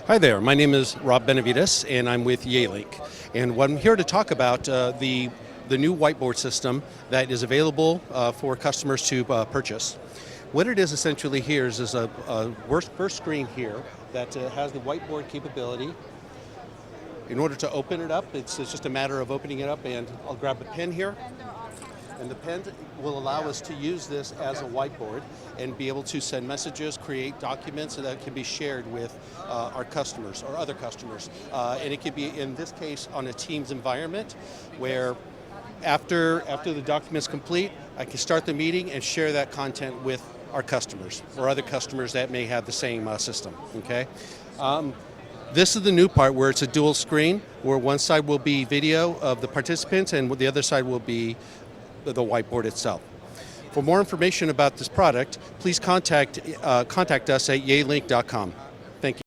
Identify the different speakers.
Speaker 1: Hi there, my name is Rob Benavides and I'm with Yealink. And what I'm here to talk about the new whiteboard system that is available for customers to purchase. What it is essentially here is a first screen here that has the whiteboard capability. In order to open it up, it's just a matter of opening it up, and I'll grab a pen here. And the pen will allow us to use this as a whiteboard and be able to send messages, create documents that can be shared with our customers or other customers. And it could be, in this case, on a Teams environment where after the document's complete, I can start the meeting and share that content with our customers or other customers that may have the same system, okay? This is the new part where it's a dual screen, where one side will be video of the participants and the other side will be the whiteboard itself. For more information about this product, please contact us at yealink.com.